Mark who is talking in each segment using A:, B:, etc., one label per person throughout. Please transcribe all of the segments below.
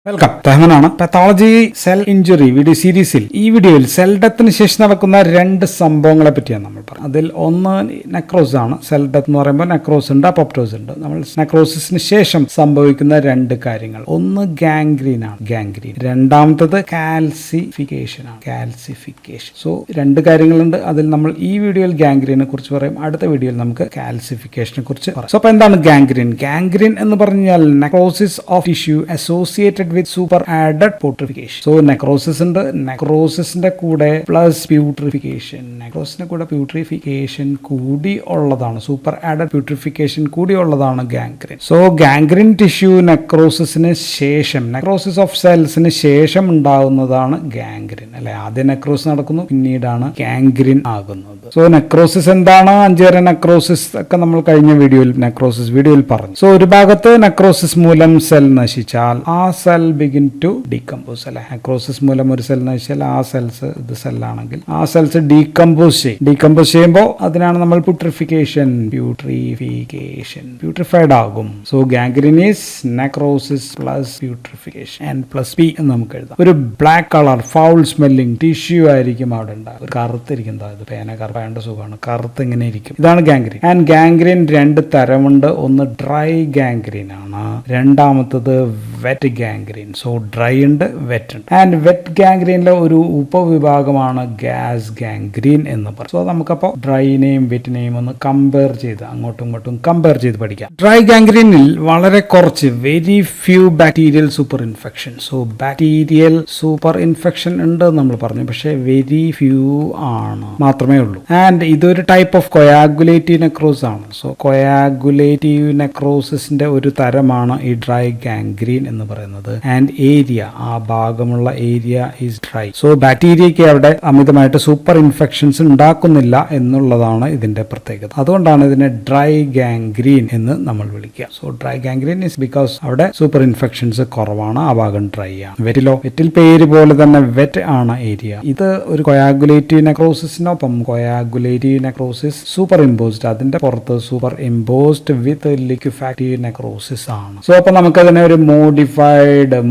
A: Welcome. റഹ്മാനാണ്. Pathology cell injury video സീരീസിൽ ഈ വീഡിയോയിൽ സെൽ ഡെത്തിന് ശേഷം നടക്കുന്ന രണ്ട് സംഭവങ്ങളെ പറ്റിയാണ് നമ്മൾ പറയുന്നത്. അതിൽ ഒന്ന് നെക്രോസ് ആണ്. സെൽ ഡെത്ത് എന്ന് പറയുമ്പോൾ നെക്രോസ് ഉണ്ട്, അപ്പോപ്റ്റോസ് ഉണ്ട്. നമ്മൾ നെക്രോസിന് ശേഷം സംഭവിക്കുന്ന രണ്ട് കാര്യങ്ങൾ, ഒന്ന് ഗാംഗ്രീൻ ആണ്, ഗാംഗ്രീൻ. രണ്ടാമത്തത് കാൽസിഫിക്കേഷൻ ആണ്, കാൽസിഫിക്കേഷൻ. സോ രണ്ട് കാര്യങ്ങളുണ്ട്. അതിൽ നമ്മൾ ഈ വീഡിയോയിൽ ഗാംഗ്രീനെ കുറിച്ച് പറയും, അടുത്ത വീഡിയോയിൽ നമുക്ക് കാൽസിഫിക്കേഷനെ കുറിച്ച് പറയാം. സോ അപ്പോൾ എന്താണ് ഗാംഗ്രീൻ? ഗാംഗ്രീൻ എന്ന് പറഞ്ഞാൽ necrosis of tissue associated with super added putrefaction. So necrosis ഉണ്ട്, നെക്രോസിന്റെ കൂടെ പ്ലസ് പ്യൂട്രിഫിക്കേഷൻ, നെക്രോസിന്റെ കൂടെ പ്യൂട്രിഫിക്കേഷൻ കൂടി ഉള്ളതാണ്, സൂപ്പർ ആഡഡ് പ്യൂട്രിഫിക്കേഷൻ കൂടി ഉള്ളതാണ് ഗാംഗ്രീൻ. സോ ഗാംഗ്രീൻ ടിഷ്യൂ നെക്രോസിന് ശേഷം, നെക്രോസിസ് ഓഫ് സെൽസിന് ശേഷം ഉണ്ടാകുന്നതാണ് ഗാംഗ്രീൻ അല്ലെ. ആദ്യം നെക്രോസ് നടക്കുന്നു, പിന്നീടാണ് ഗാംഗ്രീൻ ആകുന്നത്. സോ നെക്രോസിസ് എന്താണ്, അഞ്ചേറെ നെക്രോസിസ് ഒക്കെ നമ്മൾ കഴിഞ്ഞ വീഡിയോയിൽ നെക്രോസിസ് വീഡിയോയിൽ പറഞ്ഞു. സോ ഒരു ഭാഗത്ത് നെക്രോസിസ് മൂലം സെൽ നശിച്ചാൽ ആ സെൽ ബിഗിൻ ടു ഡീകമ്പോസ് അല്ലെ. നെക്രോസിസ് മൂലം ഒരു സെൽ നശിച്ചാൽ ആ സെൽസ്, ഇത് സെല്ലാണെങ്കിൽ ആ സെൽസ് ഡീകമ്പോസ് ചെയ്യും. ഡീകമ്പോസ് ചെയ്യുമ്പോൾ അതിനാണ് നമ്മൾ പ്യൂട്രിഫിക്കേഷൻ, പ്യൂട്രിഫൈഡ് ആകും. So gangrene is necrosis plus putrefaction, N plus P എന്ന് നമുക്ക് എഴുതാം. ഒരു black colour foul smelling tissue ആയിരിക്കും അവിടെ ഉണ്ടാകും, കറുത്തിരിക്കുന്നത്. ഇത് പേന കറുപ്പായതിന്റെ സുഖമാണ്, കറുത്ത് ഇങ്ങനെ ഇരിക്കും. ഇതാണ് ഗാംഗ്രീൻ. ആൻഡ് ഗാംഗ്രീൻ രണ്ട് തരമുണ്ട്. ഒന്ന് ഡ്രൈ ഗാംഗ്രീൻ ആണ്, രണ്ടാമത്തത് വെറ്റ് ഗാംഗ്രീൻ. സോ ഡ്രൈ ഉണ്ട്, വെറ്റ് ഉണ്ട്. ആൻഡ് വെറ്റ് ഗാംഗ്രീനിലെ ഒരു ഉപവിഭാഗമാണ് ഗ്യാസ് ഗാംഗ്രീൻ എന്ന് പറയും. സോ നമുക്കപ്പോൾ ഡ്രൈനെയും വെറ്റിനെയും ഒന്ന് കമ്പയർ ചെയ്ത് അങ്ങോട്ടും ഇങ്ങോട്ടും കമ്പയർ ചെയ്ത് പഠിക്കാം. ഡ്രൈ ഗാംഗ്രീനിൽ വളരെ കുറച്ച്, very few bacterial super infection. So bacterial super infection ഉണ്ട് നമ്മൾ പറഞ്ഞു, പക്ഷേ വെരി ഫ്യൂ ആണ്, മാത്രമേ ഉള്ളൂ. ആൻഡ് ഇതൊരു ടൈപ്പ് ഓഫ് കൊയാഗുലേറ്റീവ് നെക്രോസ് ആണ്. സോ കൊയാഗുലേറ്റീവ് നെക്രോസിന്റെ ഒരു തരമാണ് ഈ ഡ്രൈ ഗാംഗ്രീൻ എന്ന് പറയുന്നത്. ആൻഡ് ഏരിയ, ആ ഭാഗമുള്ള ഏരിയ ഈസ് ഡ്രൈ. സോ ബാക്ടീരിയയ്ക്ക് അവിടെ അമിതമായിട്ട് സൂപ്പർ ഇൻഫെക്ഷൻസ് ഉണ്ടാക്കുന്നില്ല എന്നുള്ളതാണ് ഇതിന്റെ പ്രത്യേകത. അതുകൊണ്ടാണ് ഇതിനെ ഡ്രൈ ഗാംഗ്രീൻ എന്ന് നമ്മൾ വിളിക്കുക. So dry gangrene is because അവിടെ സൂപ്പർ ഇൻഫെക്ഷൻസ് കുറവാണ്, ആ ഭാഗം ഡ്രൈ ആണ്. വെറ്റിലോ, വെറ്റിൽ പേര് പോലെ തന്നെ വെറ്റ് ആണ് ഏരിയ. ഇത് ഒരു കൊയാഗുലേറ്റീവ് നെക്രോസിനൊപ്പം കൊയാഗുലേറ്റീവ് നെക്രോസിസ് സൂപ്പർ ഇമ്പോസ്ഡ്, അതിന്റെ പുറത്ത് സൂപ്പർ ഇമ്പോസ്ഡ് വിത്ത് ലിക്വിഫാക്റ്റീവ് നെക്രോസിസ് ആണ്. സോ അപ്പൊ നമുക്കതിനെ ഒരു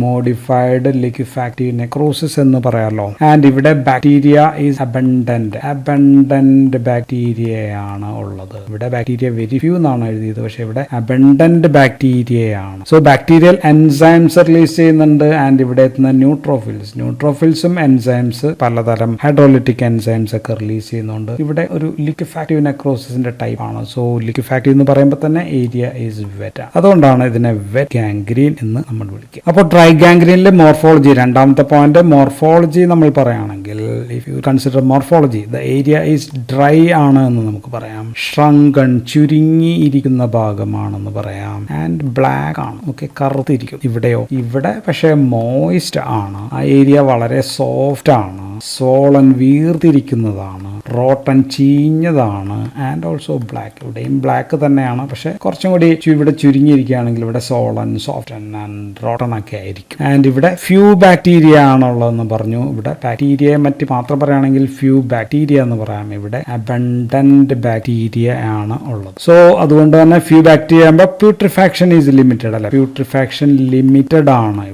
A: മോഡിഫൈഡ് ലിക്വിഫാക്റ്റീവ് നെക്രോസിസ് എന്ന് പറയാമല്ലോ. ആൻഡ് ഇവിടെ ബാക്ടീരിയ ഈസ് അബൻഡന്റ് ബാക്ടീരിയയാണ് ഉള്ളത്. ഇവിടെ ബാക്ടീരിയ വെരി ഫ്യൂ എന്നാണ് എഴുതിയത്, പക്ഷെ ഇവിടെ അബൻഡന്റ് ബാക്ടീരിയയാണ്. സോ ബാക്ടീരിയൽ എൻസൈംസ് റിലീസ് ചെയ്യുന്നുണ്ട്. ആൻഡ് ഇവിടെ എത്തുന്ന ന്യൂട്രോഫിൽസും എൻസൈംസ്, പലതരം ഹൈഡ്രോലിറ്റിക് എൻസൈംസ് ഒക്കെ റിലീസ് ചെയ്യുന്നുണ്ട്. ഇവിടെ ഒരു ലിക്വിഫാക്റ്റീവ് നെക്രോസിന്റെ ടൈപ്പ് ആണ്. സോ ലിക്വിഫാക്റ്റീവ് എന്ന് പറയുമ്പോൾ തന്നെ ഏരിയ ഈസ് വെറ്റ്. അതുകൊണ്ടാണ് ഇതിനെ വെറ്റ് ഗാംഗ്രീൻ എന്ന് നമ്മൾ വിളിക്കുക. അപ്പോൾ ഡ്രൈ ഗാംഗ്രീനിലെ മോർഫോളജി, രണ്ടാമത്തെ പോയിന്റ് മോർഫോളജി നമ്മൾ പറയുകയാണെങ്കിൽ, if you consider morphology, the area is dry ആണ് എന്ന് നമുക്ക് പറയാം. ഷ്രങ്കൺ, ചുരുങ്ങിയിരിക്കുന്ന ഭാഗമാണെന്ന് പറയാം. ആൻഡ് ബ്ലാക്ക് ആണ്, ഓക്കെ, കറുത്തിരിക്കും. ഇവിടെയോ, ഇവിടെ പക്ഷേ മോയിസ്റ്റ് ആണ്. ആ ഏരിയ വളരെ സോഫ്റ്റ് ആണ്, സോളൻ വീർത്തിരിക്കുന്നതാണ്, റോട്ടൻ ചീഞ്ഞതാണ്. ആൻഡ് ഓൾസോ ബ്ലാക്ക്, ഇവിടെയും ബ്ലാക്ക് തന്നെയാണ്, പക്ഷെ കുറച്ചും കൂടി ഇവിടെ ചുരുങ്ങിയിരിക്കുകയാണെങ്കിൽ ഇവിടെ സോളൻ, സോഫ്റ്റ് ആൻഡ് റോട്ടൺ ഒക്കെ ആയിരിക്കും. ആൻഡ് ഇവിടെ ഫ്യൂ ബാക്ടീരിയ ആണുള്ളതെന്ന് പറഞ്ഞു. ഇവിടെ ബാക്ടീരിയയെ മറ്റ് മാത്രം പറയുകയാണെങ്കിൽ ഫ്യൂ ബാക്ടീരിയ എന്ന് പറയാം. ഇവിടെ അബൻഡന്റ് ബാക്ടീരിയ ആണ് ഉള്ളത്. സോ അതുകൊണ്ട് തന്നെ ഫ്യൂ ബാക്ടീരിയ ആകുമ്പോൾ പ്യൂട്രിഫാക്ഷൻ ഈസ് ലിമിറ്റഡ് അല്ലെ. പ്യൂട്രിഫാക്ഷൻ ലിമിറ്റഡ് ആണ്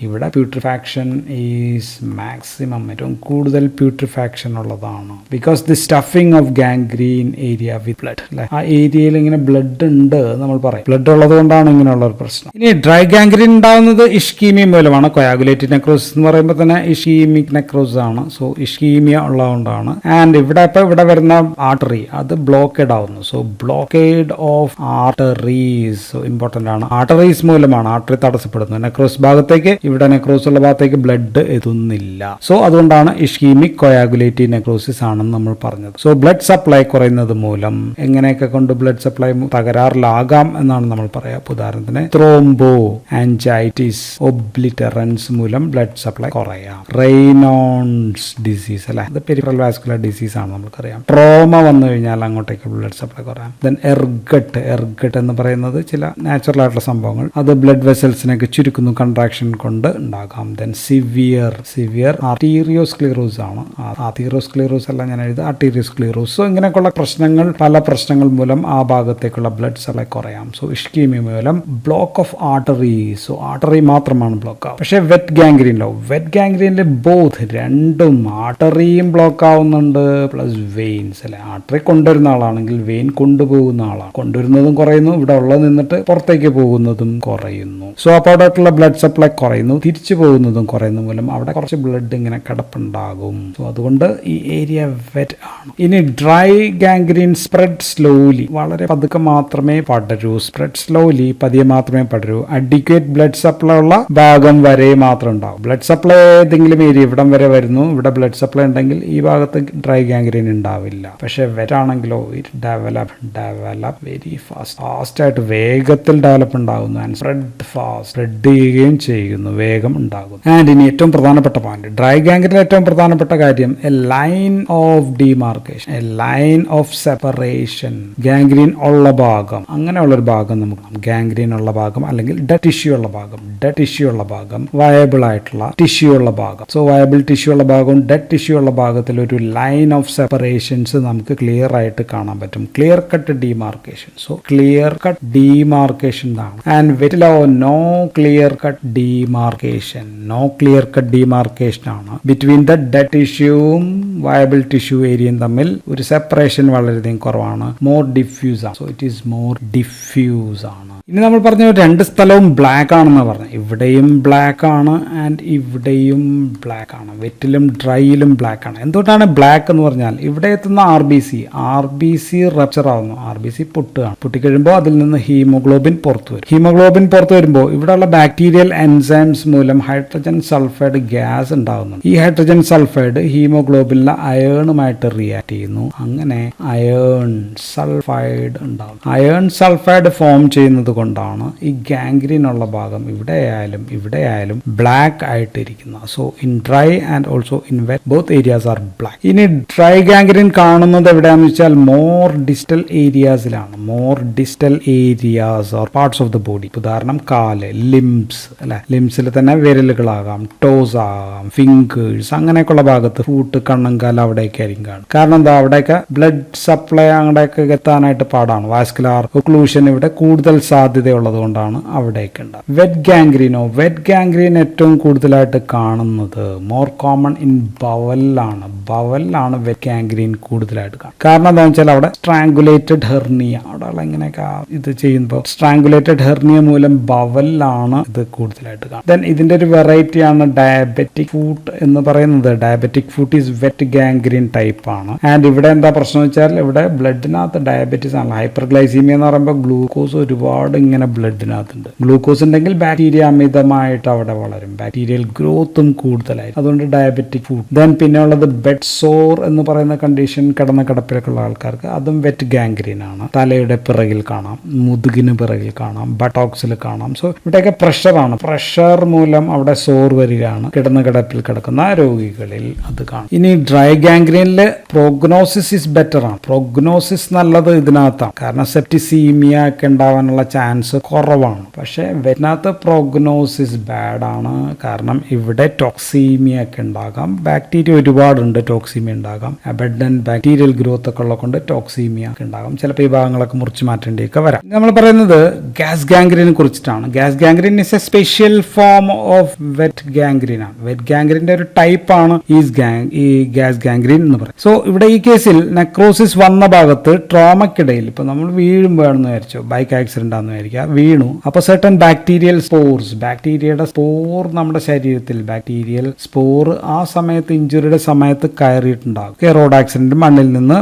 A: ഇവിടെ പ്യൂട്രിഫാക്ഷൻ ഈസ് മാക്സിമം, ഏറ്റവും കൂടുതൽ പ്യൂട്രിഫാക്ഷൻ ഉള്ളതാണ്. Because the stuffing of gangrene area with blood അല്ലെ. ആ ഏരിയയിൽ ഇങ്ങനെ ബ്ലഡ് ഉണ്ട് നമ്മൾ പറയും, ബ്ലഡ് ഉള്ളത് കൊണ്ടാണ് ഇങ്ങനെയുള്ള ഒരു പ്രശ്നം. ഇനി ഡ്രൈ ഗാംഗ്രീൻ ഉണ്ടാകുന്നത് ഇഷ്കീമിയ മൂലമാണ്. കൊയാഗുലേറ്റീവ് നെക്രോസിസ് എന്ന് പറയുമ്പോൾ തന്നെ ഇഷ്കീമിക് നെക്രോസിസ് ആണ്. സോ ഇഷ്കീമിയ ഉള്ളതുകൊണ്ടാണ്. ആൻഡ് ഇവിടെ വരുന്ന ആർട്ടറി അത് ബ്ലോക്കേഡ് ആവുന്നു. So blockade of arteries important ആണ്. ആർട്ടറീസ് മൂലമാണ് ആർട്ടറി തടസ്സപ്പെടുന്നത്. നെക്രോസ് ഭാഗത്തേക്ക്, ഇവിടെ നെക്രോസ് ഉള്ള ഭാഗത്തേക്ക് ബ്ലഡ് എത്തുന്നില്ല. സോ അതുകൊണ്ടാണ് ഇഷ്കീമിക് കൊയാഗുലേറ്റീവ് നെക്രോസിസ് ആണെന്ന് നമ്മൾ പറഞ്ഞത്. സോ ബ്ലഡ് സപ്ലൈ കുറയുന്നത് മൂലം എങ്ങനെയൊക്കെ കൊണ്ട് ബ്ലഡ് സപ്ലൈ തകരാറിലാകാം എന്നാണ് നമ്മൾ പറയാം. ഉദാഹരണത്തിന് ത്രോംബോ ആൻജൈറ്റിസ്, ഒബ്ലിറ്ററൻസ് മൂലം ബ്ലഡ് സപ്ലൈ കുറയാം. റെയ്നോൾഡ്സ് ഡിസീസ് അല്ലെ, അത് പെരിഫറൽ വാസ്കുലർ ഡിസീസ് ആണ്, നമുക്കറിയാം. ട്രോമ വന്നു കഴിഞ്ഞാൽ അങ്ങോട്ടേക്ക് ബ്ലഡ് സപ്ലൈ കുറയാം. ദെൻ എർഗട്ട് എന്ന് പറയുന്നത് ചില നാച്ചുറൽ ആയിട്ടുള്ള സംഭവങ്ങൾ, അത് ബ്ലഡ് വെസൽസിനൊക്കെ ചുരുക്കുന്നു, കൺട്രാക്ഷൻ കൊണ്ട് ഉണ്ടാകാം. ദെൻ സിവിയർ ആർട്ടീരിയോസ്ക്ലിറോസിസ് ആതീറോസ്ക്ലീറോസ് ആണ്. ആതീറോസ്ക്ലീറോസ് അല്ല ഞാൻ എഴുതുക, ആർട്ടീരിയോസ്ക്ലീറോസ്. സോ ഇങ്ങനെയൊക്കെയുള്ള പ്രശ്നങ്ങൾ, പല പ്രശ്നങ്ങൾ മൂലം ആ ഭാഗത്തേക്കുള്ള ബ്ലഡ് സപ്ലൈ കുറയാം. സോ ഇഷ്കീമിയ മൂലം block of artery. So artery മാത്രമാണ് ബ്ലോക്ക് ആവും. പക്ഷേ വെറ്റ് ഗാംഗ്രീനിൽ ബോത്ത് രണ്ടും, ആർട്ടറിയും ബ്ലോക്ക് ആവുന്നുണ്ട് പ്ലസ് വെയിൻസ് അല്ലെ. ആർട്ടറി കൊണ്ടുവരുന്ന ആളാണെങ്കിൽ വെയിൻ കൊണ്ടുപോകുന്ന ആളാണ്. കൊണ്ടുവരുന്നതും കുറയുന്നു, ഇവിടെ ഉള്ളത് നിന്നിട്ട് പുറത്തേക്ക് പോകുന്നതും കുറയുന്നു. സോ അപ്പോൾ അവിടെയുള്ള ബ്ലഡ് സപ്ലൈ കുറയുന്നു, തിരിച്ചു പോകുന്നതും കുറയുന്ന മൂലം അവിടെ കുറച്ച് ബ്ലഡ് ഇങ്ങനെ കിടപ്പുണ്ടാകും. സോ അതുകൊണ്ട് ഈ ഏരിയ വെറ്റ് ആണ്. ഇനി ഡ്രൈ ഗാംഗ്രീൻ സ്പ്രെഡ് സ്ലോലി, വളരെ പതുക്കെ മാത്രമേ പടരൂ. സ്പ്രെഡ് സ്ലോലി, പതിയെ മാത്രമേ പടരൂ. അഡിക്വേറ്റ് ബ്ലഡ് സപ്ലൈ ഉള്ള ഭാഗം വരെ മാത്രം ഉണ്ടാവും. ബ്ലഡ് സപ്ലൈ ഏതെങ്കിലും ഏരിയ ഇവിടം വരെ വരുന്നു, ഇവിടെ ബ്ലഡ് സപ്ലൈ ഉണ്ടെങ്കിൽ ഈ ഭാഗത്ത് ഡ്രൈ ഗാംഗ്രീൻ ഉണ്ടാവില്ല. പക്ഷെ വെറ്റ് ആണെങ്കിലോ ഇറ്റ് ഡെവലപ്പ് വെരി ഫാസ്റ്റ് ആയിട്ട് വേഗത്തിൽ ഡെവലപ്പ് ഉണ്ടാകുന്നു. ആൻഡ് സ്പ്രെഡ് ചെയ്യുകയും ചെയ്യുന്നു, വേഗം ഉണ്ടാകുന്നു. ആൻഡ് ഇനി ഏറ്റവും പ്രധാനപ്പെട്ട പോയിന്റ്, ഡ്രൈ ഗാംഗ്രീനിൽ ഏറ്റവും പ്രധാനപ്പെട്ട കാര്യം A line of demarcation, A line of separation. Gangrene ഉള്ള ഭാഗം, അങ്ങനെയുള്ളൊരു ഭാഗം നമുക്ക്, ഗാംഗ്രീൻ ഉള്ള ഭാഗം അല്ലെങ്കിൽ ഡെഡ് ടിഷ്യൂ ഉള്ള ഭാഗം, വയബിൾ ആയിട്ടുള്ള ടിഷ്യൂ ഉള്ള ഭാഗം. സോ വയബിൾ ടിഷ്യൂ ഉള്ള ഭാഗവും ഡെഡ് ടിഷ്യൂ ഉള്ള ഭാഗത്തിൽ ഒരു ലൈൻ ഓഫ് സെപ്പറേഷൻസ് നമുക്ക് ക്ലിയർ ആയിട്ട് കാണാൻ പറ്റും. Clear cut demarcation. So clear cut demarcation ആണ്. ആൻഡ് വെറ്റിലോ നോ ക്ലിയർ കട്ട് ഡിമാർക്കേഷൻ ആണ്. ബിറ്റ്വീൻ ദ ഡെഡ് ടിഷ്യൂവും വയബിൾ ടിഷ്യൂ ഏരിയയും തമ്മിൽ ഒരു സെപ്പറേഷൻ വളരെയധികം കുറവാണ്. മോർ ഡിഫ്യൂസ് ആണ്. So it is more diffuse ആണ്. ഇനി നമ്മൾ പറഞ്ഞ രണ്ട് സ്ഥലവും ബ്ലാക്ക് ആണെന്ന് പറഞ്ഞു. ഇവിടെയും ബ്ലാക്ക് ആണ് ആൻഡ് ഇവിടെയും ബ്ലാക്ക് ആണ്. വെറ്റിലും ഡ്രൈയിലും ബ്ലാക്ക് ആണ്. എന്തുകൊണ്ടാണ് ബ്ലാക്ക് എന്ന് പറഞ്ഞാൽ ഇവിടെ എത്തുന്ന ആർ ബി സി റപ്ചർ ആവുന്നു. ആർ ബി സി പൊട്ടിക്കഴിയുമ്പോൾ അതിൽ നിന്ന് ഹീമോഗ്ലോബിൻ പുറത്തു വരുമ്പോൾ ഇവിടെയുള്ള ബാക്ടീരിയൽ എൻസൈംസ് മൂലം ഹൈഡ്രജൻ സൾഫൈഡ് ഗ്യാസ് ഉണ്ടാകുന്നുണ്ട്. ഈ ഹൈഡ്രജൻ സൾഫൈഡ് ഹീമോഗ്ലോബിനിലെ അയേണുമായിട്ട് റിയാക്ട് ചെയ്യുന്നു. അങ്ങനെ അയേൺ സൾഫൈഡ് ഉണ്ടാകും. അയേൺ സൾഫൈഡ് ഫോം ചെയ്യുന്നത് കൊണ്ടാണ് ഈ ഗാംഗ്രീൻ ഉള്ള ഭാഗം ഇവിടെയായാലും ബ്ലാക്ക് ആയിട്ടിരിക്കുന്നത്. So in dry and also in wet both areas are black. ഇനി ഡ്രൈ ഗാംഗ്രീൻ കാണുന്നത് എവിടെയാണെന്ന് വെച്ചാൽ മോർ ഡിസ്റ്റൽ ഏരിയാസിലാണ്. Or parts of the body. ഉദാഹരണം കാല്, ലിംബ്സ് അല്ലെ. ലിംസിൽ തന്നെ വിരലുകളാകാം, ടോസ് ആകാം, ഫിംഗേഴ്സ്, അങ്ങനെയൊക്കെയുള്ള ഭാഗത്ത്, ഫൂട്ട്, കണ്ണങ്കാൽ, അവിടെയൊക്കെ ആയിരിക്കും കാണും. കാരണം എന്താ, അവിടെയൊക്കെ ബ്ലഡ് സപ്ലൈ അങ്ങോട്ടേക്ക് എത്താനായിട്ട് പാടാണ്. വാസ്കുലാർ ഒക്ലൂഷൻ ഇവിടെ കൂടുതൽ സാധ്യതയുള്ളത് കൊണ്ടാണ് അവിടേക്ക് ഉണ്ടാകും. വെറ്റ് ഗാംഗ്രീൻ ഏറ്റവും കൂടുതലായിട്ട് കാണുന്നത് മോർ കോമൺ ഇൻ ബവലിലാണ് വെറ്റ് ഗാംഗ്രീൻ കൂടുതലായിട്ട് കാണും. കാരണം എന്താണെന്ന് വെച്ചാൽ അവിടെ സ്ട്രാങ്കുലേറ്റഡ് ഹെർണിയ, അവിടെ ഇങ്ങനെയൊക്കെ ഇത് ചെയ്യുമ്പോൾ സ്ട്രാങ്കുലേറ്റഡ് ഹെർണിയ മൂലം ബവലിലാണ് ഇത് കൂടുതലായിട്ട് കാണും. ദെൻ ഇതിന്റെ ഒരു വെറൈറ്റിയാണ് ഡയബറ്റിക് ഫൂട്ട് എന്ന് പറയുന്നത്. Diabetic foot is wet gangrene type ആണ്. ആൻഡ് ഇവിടെ എന്താ പ്രശ്നം വെച്ചാൽ ഇവിടെ ബ്ലഡിനകത്ത് ഡയബറ്റീസ് ആണ്. ഹൈപ്പർഗ്ലൈസീമിയ എന്ന് പറയുമ്പോൾ ഗ്ലൂക്കോസ് ഒരുപാട് ഇങ്ങനെ ബ്ലഡിനകത്തുണ്ട്. ഗ്ലൂക്കോസ് ഉണ്ടെങ്കിൽ ബാക്ടീരിയ അമിതമായിട്ട് അവിടെ വളരും, ബാക്ടീരിയൽ ഗ്രോത്തും കൂടുതലായി. അതുകൊണ്ട് ഡയബറ്റിക് ഫുഡ്. ദെൻ പിന്നെ ഉള്ളത് ബെഡ് സോർ എന്ന് പറയുന്ന കണ്ടീഷൻ, കിടപ്പിലൊക്കെ ഉള്ള ആൾക്കാർക്ക്, അതും വെറ്റ് ഗാംഗ്രീൻ ആണ്. തലയുടെ പിറകിൽ കാണാം, മുതുകിന് പിറകിൽ കാണാം, ബട്ടോക്സിൽ കാണാം. സോ ഇവിടെയൊക്കെ പ്രഷറാണ്. പ്രഷർ മൂലം അവിടെ സോർ വരികയാണ് കിടപ്പിൽ കിടക്കുന്ന രോഗികളിൽ അത് കാണാം. ഇനി ഡ്രൈ ഗാംഗ്രീനില് പ്രോഗ്നോസിസ് ഇസ് ബെറ്റർ ആണ്. പ്രോഗ്നോസിസ് നല്ലത് ഇതിനകത്താണ്. കാരണം സെപ്റ്റിസീമിയ ഒക്കെ ഉണ്ടാവാനുള്ള ചാൻസ് കുറവാണ്. പക്ഷെ വെറ്റിനകത്ത് പ്രോഗ്നോസിസ് ബാഡ് ആണ്. കാരണം ഇവിടെ ടോക്സീമിയ ഒക്കെ ഉണ്ടാകാം. ബാക്ടീരിയ ഒരുപാടുണ്ട്, ടോക്സീമിയ ഉണ്ടാകാം. അബൻഡന്റ് ബാക്ടീരിയൽ ഗ്രോത്ത് ഒക്കെ ഉള്ളതുകൊണ്ട് ടോക്സീമിയ ഒക്കെ ഉണ്ടാകാം. ചിലപ്പോൾ ഈ ഭാഗങ്ങളൊക്കെ മുറിച്ച് മാറ്റേണ്ടിയൊക്കെ വരാം. നമ്മൾ പറയുന്നത് ഗ്യാസ് ഗാംഗ്രീനെ കുറിച്ചിട്ടാണ്. Gas gangrene is a special form of wet gangrene ആണ്. വെറ്റ് ഗാംഗ്രീന്റെ ഒരു ടൈപ്പ് ആണ് ഈ ഗ്യാസ് ഗാംഗ്രീൻ എന്ന് പറയും. സോ ഇവിടെ ഈ കേസിൽ നെക്രോസിസ് വന്ന ഭാഗത്ത് ട്രോമയ്ക്കിടയിൽ, ഇപ്പൊ നമ്മൾ വീഴുമ്പോഴാണെന്ന് വിചാരിച്ചു, ബൈക്ക് ആക്സിഡന്റ് ആണെന്ന് വിചാരിക്കുക, വീണു. അപ്പൊ സെർട്ടൺ ബാക്ടീരിയൽ സ്പോർസ്, ബാക്ടീരിയയുടെ സ്പോർ നമ്മുടെ ശരീരത്തിൽ, ബാക്ടീരിയൽ സ്പോർ ആ സമയത്ത് ഇഞ്ചുറിയുടെ സമയത്ത് കയറിയിട്ടുണ്ടാകും. റോഡ് ആക്സിഡന്റ്, മണ്ണിൽ നിന്ന്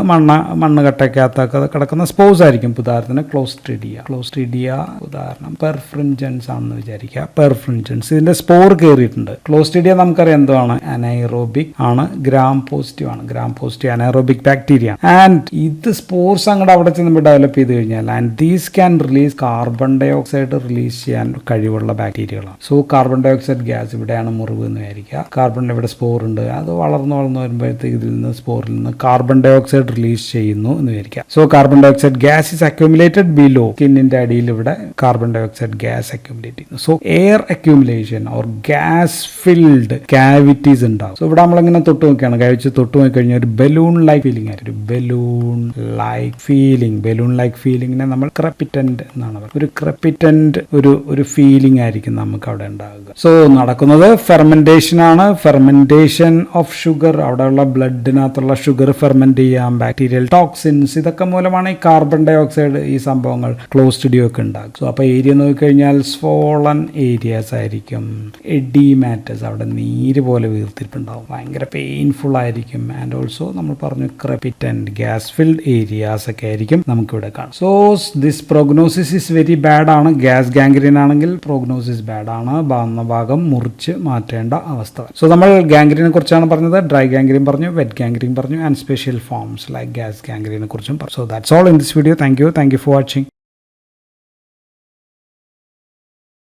A: മണ്ണ് കട്ടയ്ക്കകത്തൊക്കെ കിടക്കുന്ന സ്പോർസ് ആയിരിക്കും. ഉദാഹരണത്തിന് ക്ലോസ്ട്രീഡിയ ഉദാഹരണം, പെർഫ്രിൻജൻസ് ആണെന്ന് വിചാരിക്കുക. പെർഫ്രിൻജൻസ് ഇതിന്റെ സ്പോർ കയറിയിട്ടുണ്ട്. ക്ലോസ്ട്രീഡിയ നമുക്കറിയാം എന്താണ്, അനൈറോബിക് ആണ്, ഗ്രാം പോസിറ്റീവ് ആണ്. Gram positive anaerobic bacteria. And ഇത് സ്പോർസ് അങ്ങോട്ട് അവിടെ ചെന്ന് ഡെവലപ്പ് ചെയ്ത് കഴിഞ്ഞാൽ, and these can release carbon dioxide release ചെയ്യാൻ കഴിവുള്ള ബാക്ടീരിയകളാണ്. So carbon dioxide gas ഇവിടെയാണ് മുറിവ് എന്ന് വിചാരിക്കുക. കാർബൺ ഇവിടെ സ്പോർ ഉണ്ട്, അത് വളർന്നു വരുമ്പോഴത്തേക്ക് ഇതിൽ നിന്ന് സ്പോറിൽ നിന്ന് കാർബൺ ഡൈ ഓക്സൈഡ് റിലീസ് ചെയ്യുന്നു എന്ന് വിചാരിക്കുക. So carbon dioxide gas is accumulated below. സ്കിന്നിന്റെ അടിയിൽ ഇവിടെ carbon dioxide gas accumulate ചെയ്യുന്നു. So air accumulation or gas filled cavities ഉണ്ടാവും. സോ ഇവിടെ നമ്മളിങ്ങനെ തൊട്ട് നോക്കിയാണ്, കഴിച്ച് തൊട്ട് നോക്കി കഴിഞ്ഞാൽ ഒരു ബലൂൺ ലൈക്ക് ഫീലിംഗ് ആയിരിക്കും. ഒരു ബലൂൺ ലൈക്ക് ഫീലിംഗിനെ നമ്മൾ ക്രെപ്പിറ്റന്റ് എന്നാണ് പറയുന്നത്. ഒരു ക്രെപ്പിറ്റന്റ് ഒരു ഫീലിംഗ് ആയിരിക്കും നമുക്ക് അവിടെ ഉണ്ടാകുക. സോ നടക്കുന്നത് ഫെർമെന്റേഷൻ ആണ്. ഫെർമെന്റേഷൻ ഓഫ് ഷുഗർ, അവിടെയുള്ള ബ്ലഡിനകത്തുള്ള ഷുഗർ ഫെർമെന്റ് ചെയ്യാം. ബാക്ടീരിയൽ ടോക്സിൻസ് ഇതൊക്കെ മൂലമാണ് ഈ കാർബൺ ഡൈ ഓക്സൈഡ് ഈ സംഭവങ്ങൾ ക്ലോസ്ഡ് ഡ്യൂ ഒക്കെ ഉണ്ടാകും. സോ അപ്പോൾ ഏരിയ നോക്കിക്കഴിഞ്ഞാൽ സ്വോളൻ ഏരിയാസ് ആയിരിക്കും, എഡിമാറ്റസ്, അവിടെ നീര് പോലെ വീർത്തിരിപ്പുണ്ടാവും, ഭയങ്കര പെയിൻഫുൾ ആയിരിക്കും. ആൻഡ് ഓൾസോ നമ്മൾ പറഞ്ഞു ക്രെപ്പിറ്റന്റ് ഗ്യാസ് ഫിൽഡ് ഏരിയാസ് ഒക്കെ ആയിരിക്കും നമുക്കിവിടെ കാണാം. So this prognosis is very bad ആണ്. ഗ്യാസ് ഗാംഗ്രീൻ ആണെങ്കിൽ പ്രോഗ്നോസിസ് ബാഡ് ആണ്, ഭാഗം മുറിച്ച് മാറ്റേണ്ട അവസ്ഥ. സോ നമ്മൾ ഗാംഗ്രീനെ കുറിച്ചാണ് പറഞ്ഞത്. ഡ്രൈ ഗാംഗ്രീൻ പറഞ്ഞു, വെറ്റ് ഗാംഗ്രീൻ പറഞ്ഞു, and special forms like gas ഗാംഗ്രീനെ കുറിച്ചും പറഞ്ഞു. So that's all in this video. Thank you for watching.